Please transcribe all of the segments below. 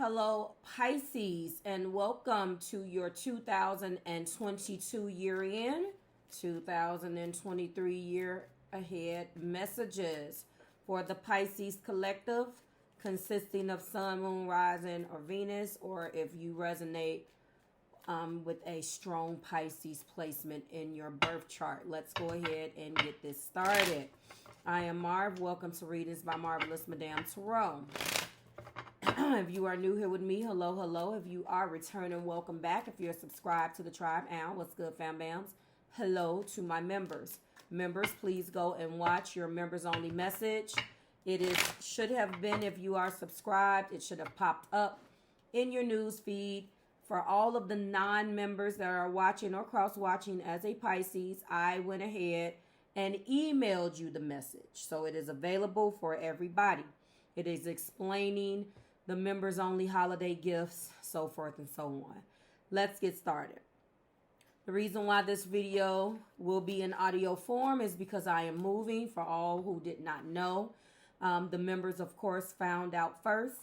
Hello, Pisces, and welcome to your 2022 year end, 2023 year ahead messages for the Pisces collective, consisting of Sun, Moon, Rising, or Venus, or if you resonate with a strong Pisces placement in your birth chart. Let's go ahead and get this started. I am Marv. Welcome to Readings by Marvelous Madame Tarot. If you are new here with me, hello, hello. If you are returning, welcome back. If you're subscribed to the tribe, what's good, fam bams? Hello to my members. Members, please go and watch your members only message. Should have been, if you are subscribed, it should have popped up in your news feed. For all of the non-members that are watching or cross-watching as a Pisces, I went ahead and emailed you the message. So it is available for everybody. It is explaining the members only holiday gifts, so forth and so on. Let's get started. The reason why this video will be in audio form is because I am moving, for all who did not know. The members, of course, found out first.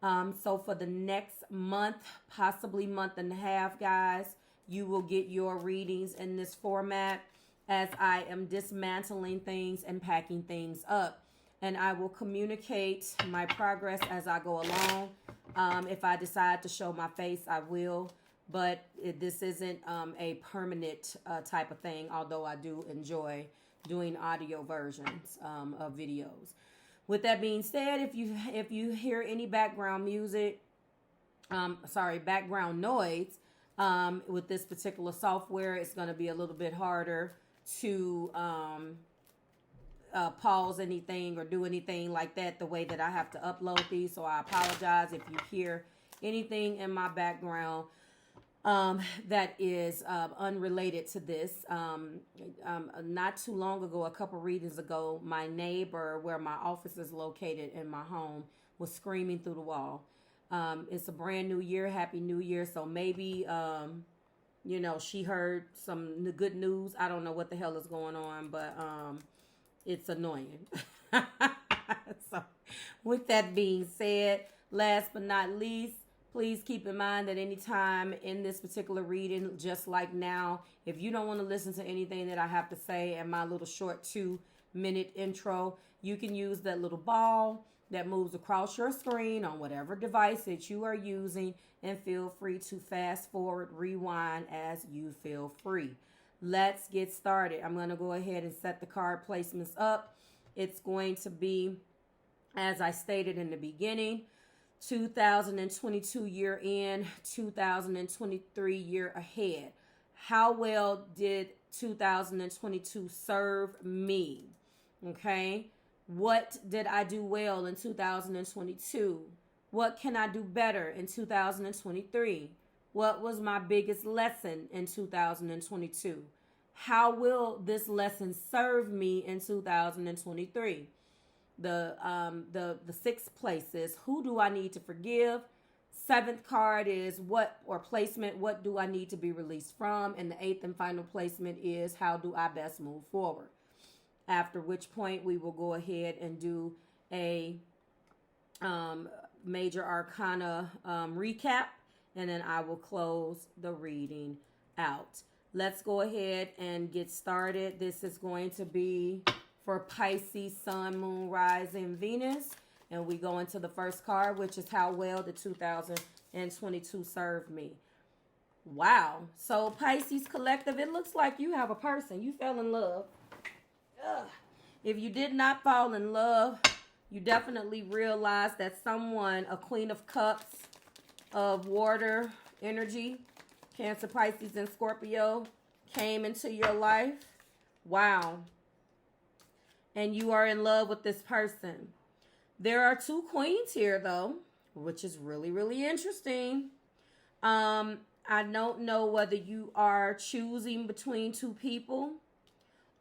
So for the next month, possibly month and a half, guys, you will get your readings in this format as I am dismantling things and packing things up. And I will communicate my progress as I go along. If I decide to show my face, I will. But this isn't a permanent type of thing, although I do enjoy doing audio versions of videos. With that being said, if you hear any background music, background noise, with this particular software, it's going to be a little bit harder to pause anything or do anything like that the way that I have to upload these. So I apologize if you hear anything in my background that is unrelated to this. Not too long ago, a couple readings ago, my neighbor, where my office is located in my home, was screaming through the wall. It's a brand new year. Happy New Year. So maybe, she heard some good news. I don't know what the hell is going on, but it's annoying. So with that being said, last but not least, please keep in mind that anytime in this particular reading, just like now, if you don't want to listen to anything that I have to say in my little short 2-minute intro, you can use that little ball that moves across your screen on whatever device that you are using, and feel free to fast forward, rewind as you feel free. Let's get started. I'm going to go ahead and set the card placements up. It's going to be, as I stated in the beginning, 2022 year end, 2023 year ahead. How well did 2022 serve me? Okay. What did I do well in 2022? What can I do better in 2023? What was my biggest lesson in 2022? How will this lesson serve me in 2023? The sixth place is, who do I need to forgive? Seventh card is what do I need to be released from? And the eighth and final placement is, how do I best move forward? After which point we will go ahead and do a major arcana recap, and then I will close the reading out. Let's go ahead and get started. This is going to be for Pisces, Sun, Moon, Rising, Venus. And we go into the first card, which is how well the 2022 served me. Wow. So Pisces collective, it looks like you have a person. You fell in love. Ugh. If you did not fall in love, you definitely realize that someone, a Queen of Cups, of water energy, Cancer, Pisces, and Scorpio, came into your life. Wow. And you are in love with this person. There are two queens here, though, which is really, really interesting. I don't know whether you are choosing between two people,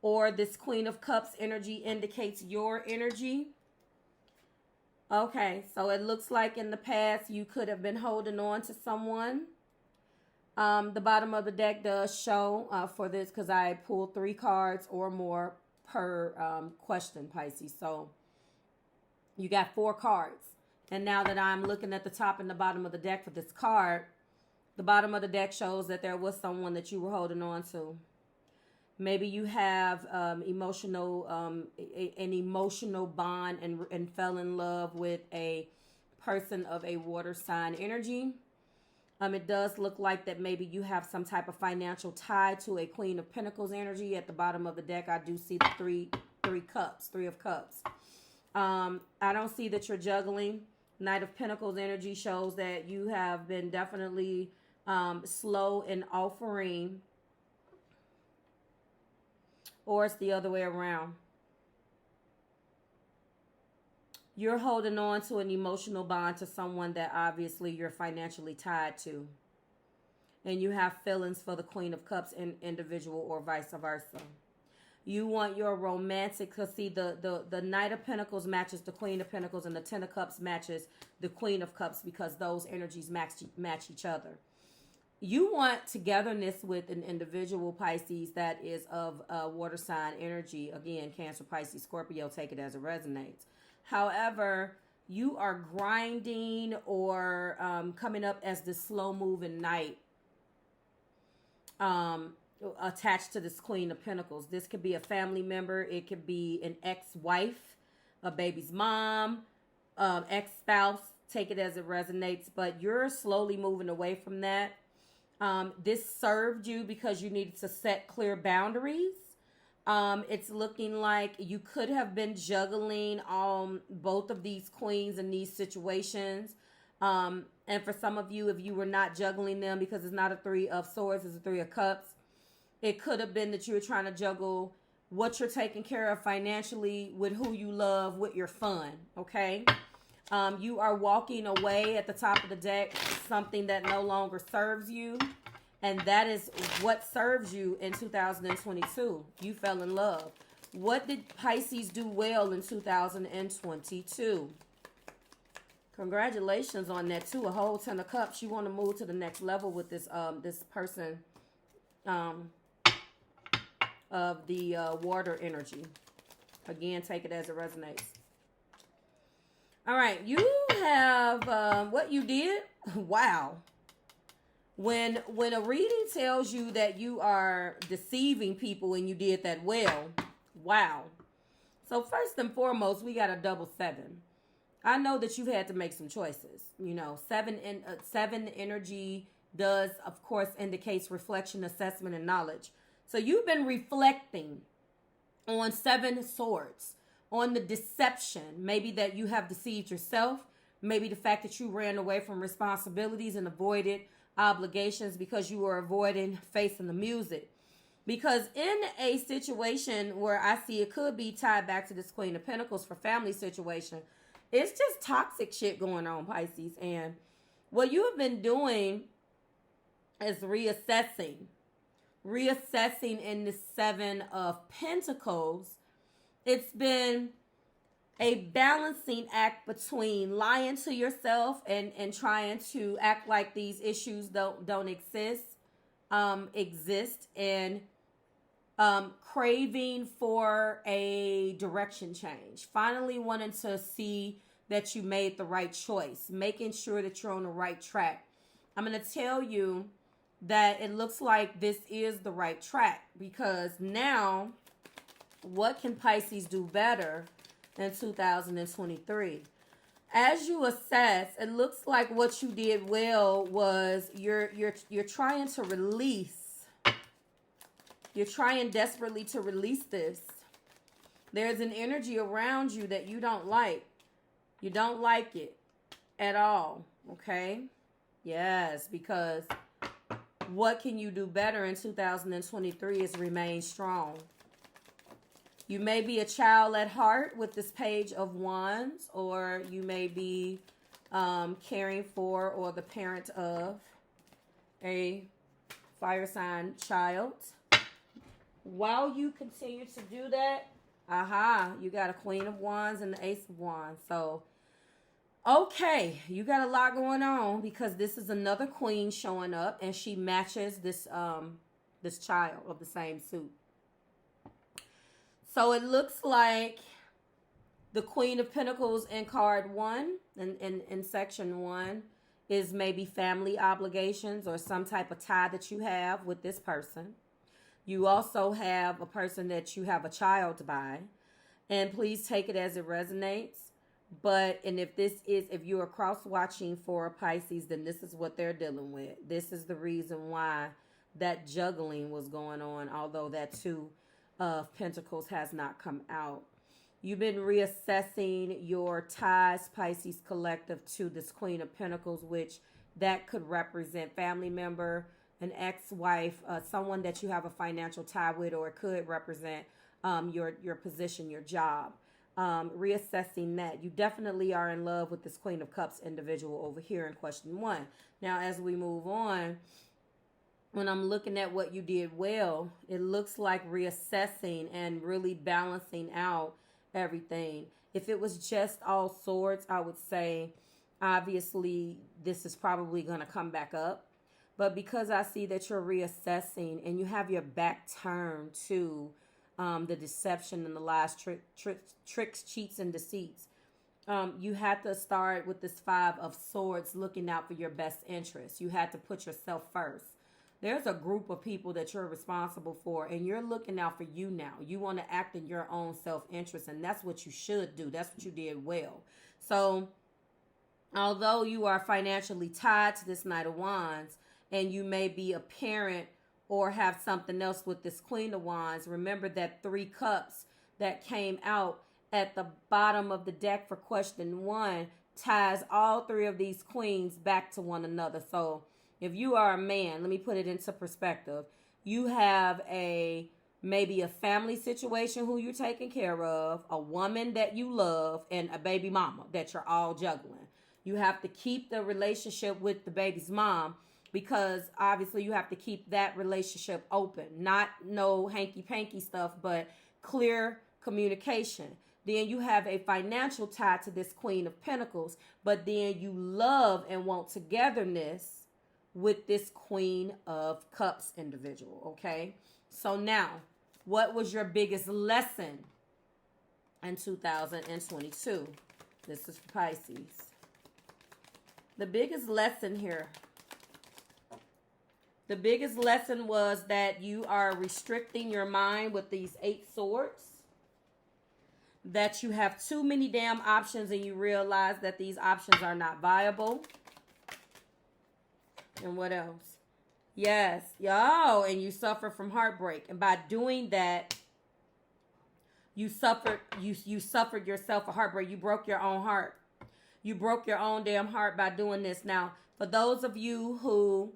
or this Queen of Cups energy indicates your energy. Okay, so it looks like in the past you could have been holding on to someone. The bottom of the deck does show for this, because I pulled 3 cards or more per question, Pisces. So you got 4 cards. And now that I'm looking at the top and the bottom of the deck for this card, the bottom of the deck shows that there was someone that you were holding on to. Maybe you have an emotional bond and fell in love with a person of a water sign energy. It does look like that maybe you have some type of financial tie to a Queen of Pentacles energy. At the bottom of the deck, I do see the three of cups. I don't see that you're juggling. Knight of Pentacles energy shows that you have been definitely slow in offering, or it's the other way around. You're holding on to an emotional bond to someone that obviously you're financially tied to. And you have feelings for the Queen of Cups individual or vice versa. You want your romantic, because see, the Knight of Pentacles matches the Queen of Pentacles, and the Ten of Cups matches the Queen of Cups, because those energies match each other. You want togetherness with an individual, Pisces, that is of water sign energy. Again, Cancer, Pisces, Scorpio, take it as it resonates. However, you are grinding or coming up as this slow-moving knight attached to this Queen of Pentacles. This could be a family member. It could be an ex-wife, a baby's mom, ex-spouse. Take it as it resonates. But you're slowly moving away from that. This served you because you needed to set clear boundaries. It's looking like you could have been juggling both of these queens in these situations. And for some of you, if you were not juggling them, because it's not a Three of Swords, it's a Three of Cups, it could have been that you were trying to juggle what you're taking care of financially with who you love, with your fun, okay? You are walking away at the top of the deck, something that no longer serves you. And that is what serves you in 2022. You fell in love. What did Pisces do well in 2022? Congratulations on that too. A whole Ten of Cups. You want to move to the next level with this this person of the water energy. Again, take it as it resonates. All right, you have what you did. Wow. When a reading tells you that you are deceiving people and you did that well, wow. So first and foremost, we got a double 7. I know that you've had to make some choices. You know, 7 energy does, of course, indicates reflection, assessment, and knowledge. So you've been reflecting on 7 swords, on the deception, maybe that you have deceived yourself, maybe the fact that you ran away from responsibilities and avoided obligations because you were avoiding facing the music. Because in a situation where I see it could be tied back to this Queen of Pentacles for family situation, it's just toxic shit going on, Pisces. And what you have been doing is reassessing in the 7 of Pentacles. It's been a balancing act between lying to yourself and trying to act like these issues don't exist, and craving for a direction change. Finally wanting to see that you made the right choice, making sure that you're on the right track. I'm going to tell you that it looks like this is the right track, because now what can Pisces do better in 2023? As you assess, it looks like what you did well was you're trying to release. You're trying desperately to release this. There's an energy around you that you don't like. You don't like it at all, okay? Yes, because what can you do better in 2023 is remain strong. You may be a child at heart with this Page of Wands, or you may be caring for or the parent of a fire sign child. While you continue to do that, you got a Queen of Wands and the Ace of Wands. So, okay, you got a lot going on, because this is another queen showing up, and she matches this this child of the same suit. So it looks like The Queen of Pentacles in card 1, in section 1, is maybe family obligations or some type of tie that you have with this person. You also have a person that you have a child by. And please take it as it resonates. But, and if you are cross-watching for a Pisces, then this is what they're dealing with. This is the reason why that juggling was going on, although that 2 of Pentacles has not come out. You've been reassessing your ties, Pisces collective, to this Queen of Pentacles, which that could represent family member, an ex-wife, someone that you have a financial tie with, or it could represent your position, your job. Reassessing that. You definitely are in love with this Queen of Cups individual over here in question 1. Now, as we move on, when I'm looking at what you did well, it looks like reassessing and really balancing out everything. If it was just all swords, I would say, obviously, this is probably going to come back up. But because I see that you're reassessing and you have your back turned to the deception and the lies, tricks, cheats, and deceits, you had to start with this 5 of Swords, looking out for your best interests. You had to put yourself first. There's a group of people that you're responsible for, and you're looking out for you now. You want to act in your own self-interest, and that's what you should do. That's what you did well. So, although you are financially tied to this Knight of Wands, and you may be a parent or have something else with this Queen of Wands, remember that 3 cups that came out at the bottom of the deck for question 1 ties all 3 of these queens back to one another. So, if you are a man, let me put it into perspective. You have maybe a family situation who you're taking care of, a woman that you love, and a baby mama that you're all juggling. You have to keep the relationship with the baby's mom, because obviously you have to keep that relationship open. Not no hanky-panky stuff, but clear communication. Then you have a financial tie to this Queen of Pentacles, but then you love and want togetherness with this Queen of Cups individual, okay? So now, what was your biggest lesson in 2022? This is for Pisces. The biggest lesson here, the biggest lesson was that you are restricting your mind with these 8 swords, that you have too many damn options and you realize that these options are not viable. And what else? Yes. Yo, and you suffer from heartbreak. And by doing that, you suffered yourself a heartbreak. You broke your own heart. You broke your own damn heart by doing this. Now, for those of you who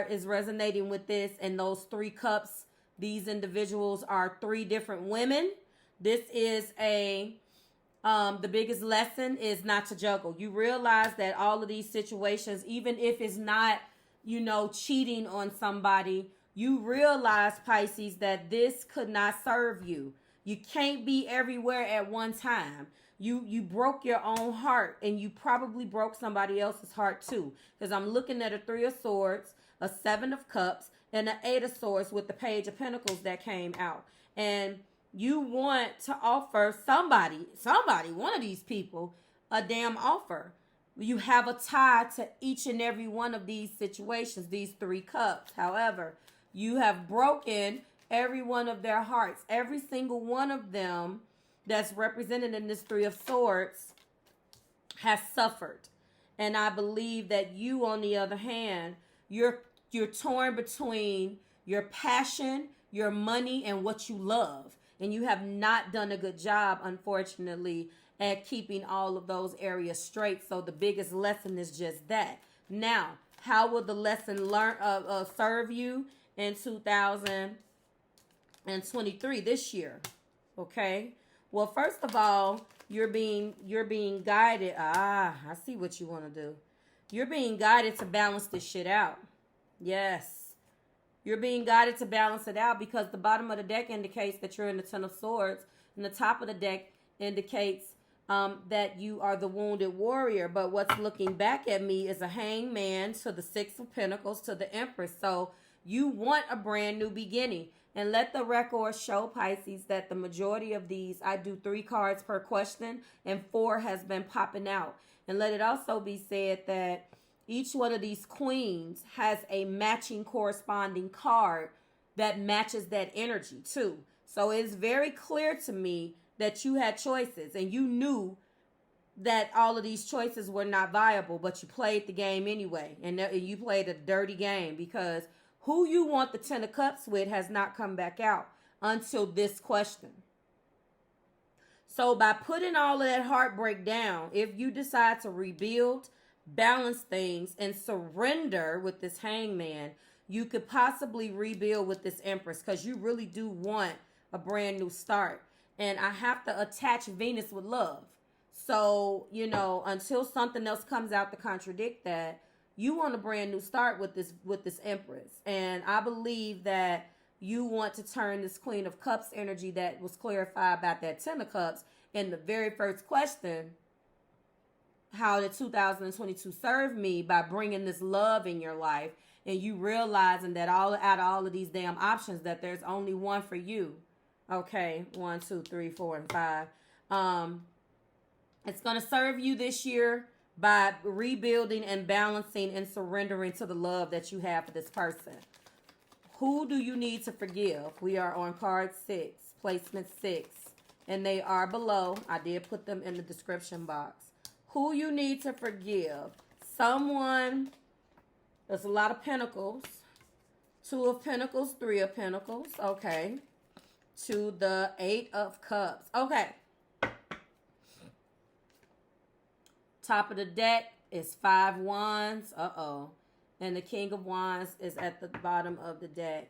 is resonating with this and those 3 cups, these individuals are 3 different women. This is the biggest lesson is not to juggle. You realize that all of these situations, even if it's not, cheating on somebody, you realize, Pisces, that this could not serve you. You can't be everywhere at one time. You broke your own heart, and you probably broke somebody else's heart too. Because I'm looking at a 3 of Swords, a 7 of Cups, and an 8 of Swords with the Page of Pentacles that came out. And you want to offer somebody, one of these people, a damn offer. You have a tie to each and every one of these situations, these 3 cups. However, you have broken every one of their hearts. Every single one of them that's represented in this 3 of Swords has suffered. And I believe that you, on the other hand, you're torn between your passion, your money, and what you love. And you have not done a good job, unfortunately, at keeping all of those areas straight. So the biggest lesson is just that. Now, how will the lesson serve you in 2023, this year? Okay. Well, first of all, you're being guided. I see what you want to do. You're being guided to balance this shit out. Yes. You're being guided to balance it out, because the bottom of the deck indicates that you're in the 10 of Swords, and the top of the deck indicates that you are the wounded warrior. But what's looking back at me is a hangman to the 6 of Pentacles to the Empress. So you want a brand new beginning. And let the record show, Pisces, that the majority of these, I do 3 cards per question, and 4 has been popping out. And let it also be said that each one of these queens has a matching corresponding card that matches that energy too. So it's very clear to me that you had choices and you knew that all of these choices were not viable, but you played the game anyway. And you played a dirty game, because who you want the 10 of Cups with has not come back out until this question. So by putting all of that heartbreak down, if you decide to rebuild, balance things, and surrender with this Hangman, you could possibly rebuild with this Empress, because you really do want a brand new start. And I have to attach Venus with love. So, you know, until something else comes out to contradict that, you want a brand new start with this Empress. And I believe that you want to turn this Queen of Cups energy that was clarified about that 10 of Cups in the very first question, how did 2022 serve me, by bringing this love in your life, and you realizing that out of all of these damn options, that there's only one for you. Okay, 1, 2, 3, 4, and 5. It's going to serve you this year by rebuilding and balancing and surrendering to the love that you have for this person. Who do you need to forgive? We are on card 6, placement 6, and they are below. I did put them in the description box. Who you need to forgive? Someone. There's a lot of pentacles. 2 of Pentacles, 3 of Pentacles. Okay. To the 8 of Cups. Okay. Top of the deck is 5 Wands. Uh-oh. And the King of Wands is at the bottom of the deck.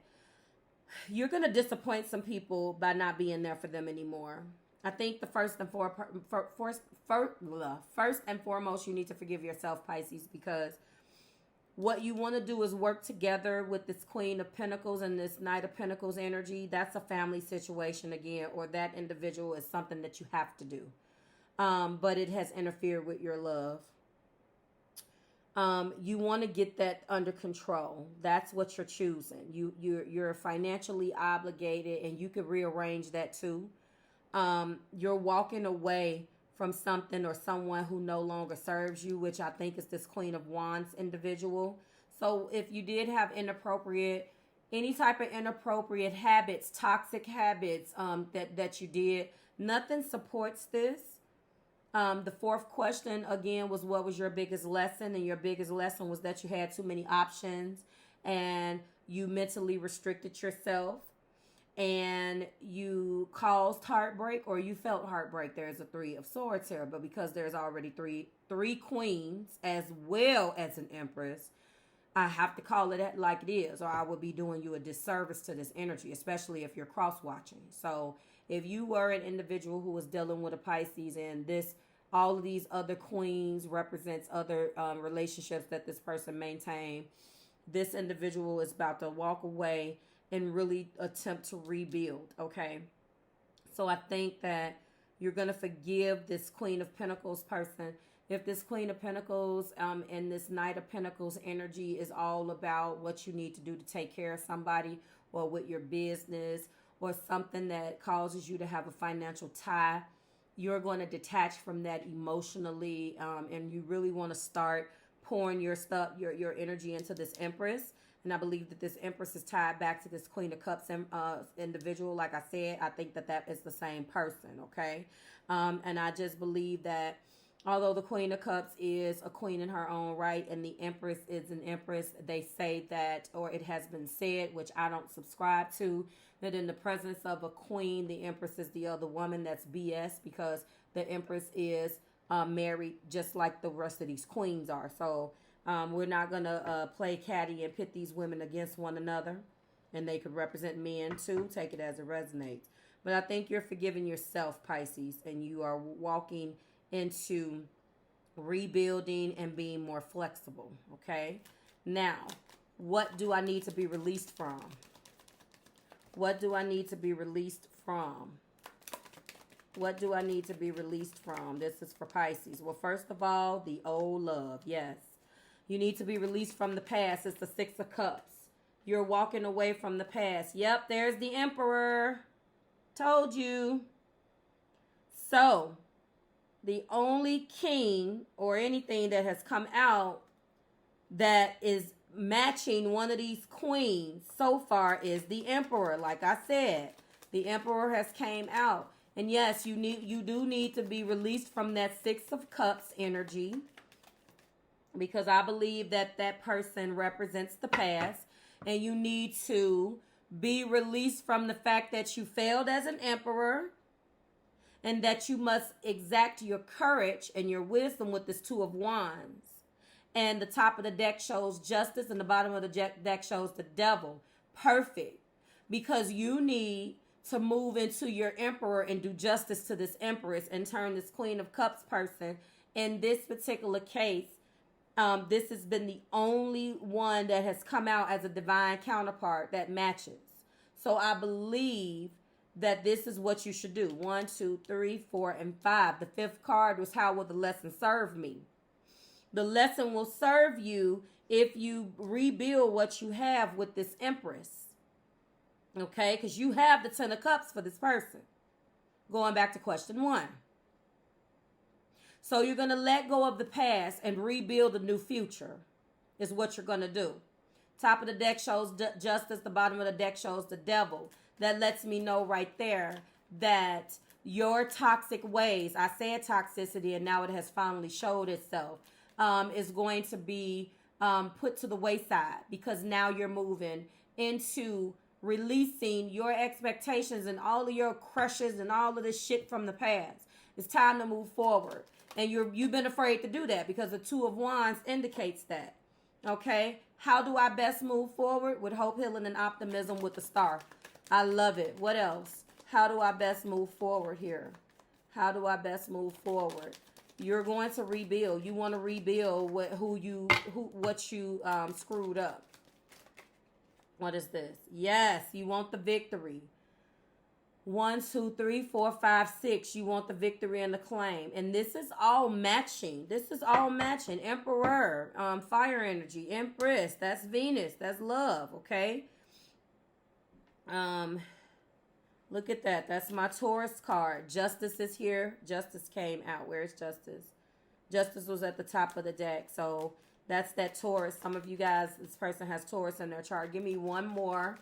You're going to disappoint some people by not being there for them anymore. I think the first and foremost, you need to forgive yourself, Pisces, because what you want to do is work together with this Queen of Pentacles and this Knight of Pentacles energy. That's a family situation again, or that individual is something that you have to do. But it has interfered with your love. You want to get that under control. That's what you're choosing. You're financially obligated, and you could rearrange that too. You're walking away from something or someone who no longer serves you, which I think is this Queen of Wands individual. So if you did have any type of inappropriate habits, toxic habits, that you did, nothing supports this. The 4th question, again, was what was your biggest lesson? And your biggest lesson was that you had too many options and you mentally restricted yourself and you caused heartbreak, or you felt heartbreak. There's a 3 of Swords here, but because there's already three queens as well as an Empress, I have to call it like it is, or I would be doing you a disservice to this energy, especially if you're cross-watching. So if you were an individual who was dealing with a Pisces, and all of these other queens represents other relationships that this person maintained, this individual is about to walk away and really attempt to rebuild, okay? So I think that you're going to forgive this Queen of Pentacles person. If this Queen of Pentacles and this Knight of Pentacles energy is all about what you need to do to take care of somebody, or with your business, or something that causes you to have a financial tie, you're going to detach from that emotionally, and you really want to start pouring your energy into this Empress. And I believe that this Empress is tied back to this Queen of Cups individual. Like I said, I think that is the same person, okay? And I just believe that although the Queen of Cups is a queen in her own right and the Empress is an Empress, they say that, or it has been said, which I don't subscribe to, that in the presence of a queen, the Empress is the other woman. That's BS, because the Empress is married just like the rest of these queens are. So we're not going to play catty and pit these women against one another. And they could represent men too. Take it as it resonates. But I think you're forgiving yourself, Pisces, and you are walking into rebuilding and being more flexible, okay? Now, what do I need to be released from? What do I need to be released from? What do I need to be released from? This is for Pisces. Well, first of all, the old love. Yes. You need to be released from the past. It's the 6 of Cups. You're walking away from the past. Yep, there's the Emperor. Told you. So, the only king or anything that has come out that is matching one of these queens so far is the Emperor. Like I said, the Emperor has came out. And yes, you do need to be released from that Six of Cups energy, because I believe that that person represents the past, and you need to be released from the fact that you failed as an emperor, and that you must exact your courage and your wisdom with this Two of Wands. And the top of the deck shows Justice, and the bottom of the deck shows the Devil. Perfect. Because you need to move into your Emperor and do justice to this Empress and turn this Queen of Cups person. In this particular case, this has been the only one that has come out as a divine counterpart that matches. So I believe that this is what you should do. 1, 2, 3, 4, and 5. The fifth card was, how will the lesson serve me? The lesson will serve you if you rebuild what you have with this Empress. Okay? Because you have the Ten of Cups for this person. Going back to question 1. So you're going to let go of the past and rebuild a new future is what you're going to do. Top of the deck shows Justice. The bottom of the deck shows the Devil. That lets me know right there that your toxic ways, I said toxicity and now it has finally showed itself, is going to be put to the wayside, because now you're moving into releasing your expectations and all of your crushes and all of this shit from the past. It's time to move forward. And you've been afraid to do that because the Two of Wands indicates that. Okay? How do I best move forward? With hope, healing, and optimism with the Star. I love it. What else? How do I best move forward here? How do I best move forward? You're going to rebuild. You want to rebuild what you screwed up. What is this? Yes, you want the victory. 1, 2, 3, 4, 5, 6. You want the victory and the claim. And this is all matching. This is all matching. Emperor, fire energy. Empress, that's Venus. That's love, okay? Look at that. That's my Taurus card. Justice is here. Justice came out. Where's Justice? Justice was at the top of the deck. So that's that Taurus. Some of you guys, this person has Taurus in their chart. Give me one more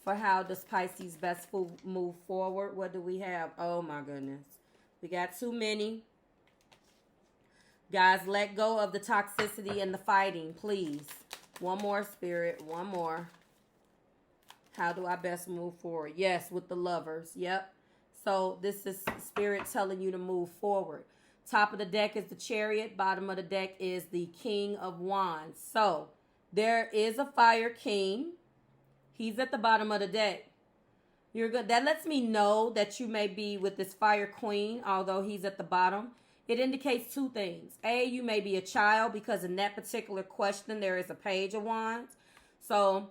for how does Pisces best move forward. What do we have? Oh my goodness. We got too many. Guys, let go of the toxicity and the fighting, please. One more, Spirit. One more. How do I best move forward? Yes, with the Lovers. Yep. So this is Spirit telling you to move forward. Top of the deck is the Chariot. Bottom of the deck is the King of Wands. So there is a Fire King. He's at the bottom of the deck. You're good. That lets me know that you may be with this Fire Queen, although he's at the bottom. It indicates two things. A, you may be a child, because in that particular question, there is a Page of Wands. So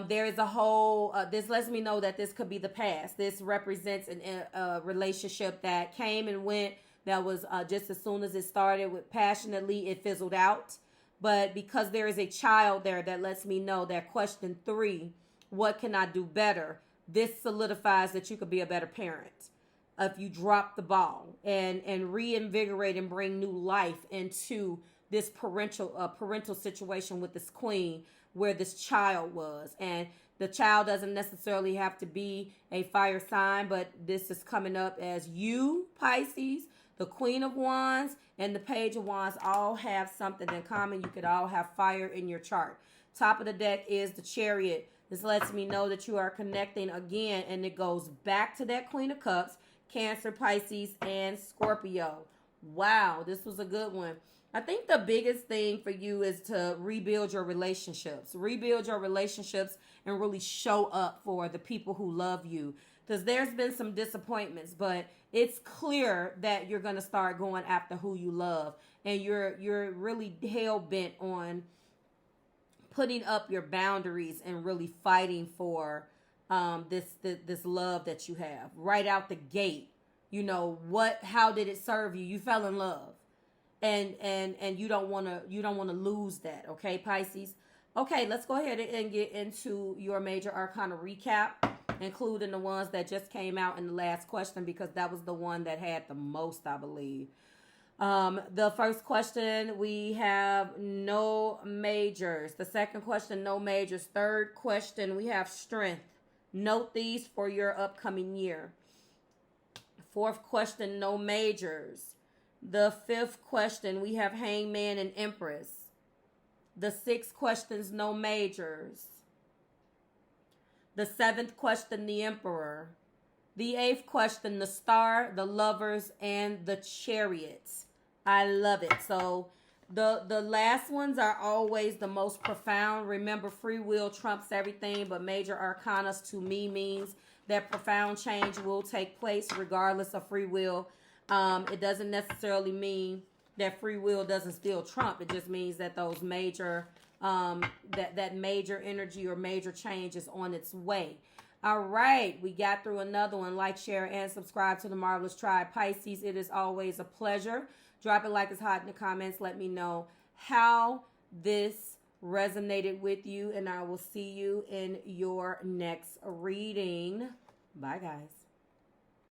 there is a whole, this lets me know that this could be the past. This represents a relationship that came and went, that was just as soon as it started with passionately, it fizzled out. But because there is a child there, that lets me know that question 3, what can I do better? This solidifies that you could be a better parent if you drop the ball and reinvigorate and bring new life into this parental situation with this queen, where this child was. And the child doesn't necessarily have to be a fire sign, but this is coming up as you, Pisces, the Queen of Wands, and the Page of Wands all have something in common. You could all have fire in your chart. Top of the deck is the Chariot. This lets me know that you are connecting again, and it goes back to that Queen of Cups, Cancer, Pisces, and Scorpio. Wow, this was a good one. I think the biggest thing for you is to rebuild your relationships. Rebuild your relationships and really show up for the people who love you. Because there's been some disappointments, but it's clear that you're going to start going after who you love. And you're really hell-bent on putting up your boundaries and really fighting for this love that you have. Right out the gate, you know, how did it serve you? You fell in love. And you don't want to lose that, okay, Pisces? Okay, let's go ahead and get into your major arcana recap, including the ones that just came out in the last question, because that was the one that had the most, I believe. The first question, we have no majors. The second question, no majors. Third question, we have strength. Note these for your upcoming year. Fourth question, no majors. The fifth question, we have hangman and empress. The sixth question's no majors. The seventh question, the emperor. The eighth question, the star, the lovers, and the chariots. I love it. So the last ones are always the most profound. Remember, free will trumps everything, but major arcana to me means that profound change will take place regardless of free will. It doesn't necessarily mean that free will doesn't still trump. It just means that those major, that major energy or major change is on its way. All right, we got through another one. Like, share, and subscribe to the Marvelous Tribe Pisces. It is always a pleasure. Drop it like it's hot in the comments. Let me know how this resonated with you, and I will see you in your next reading. Bye, guys.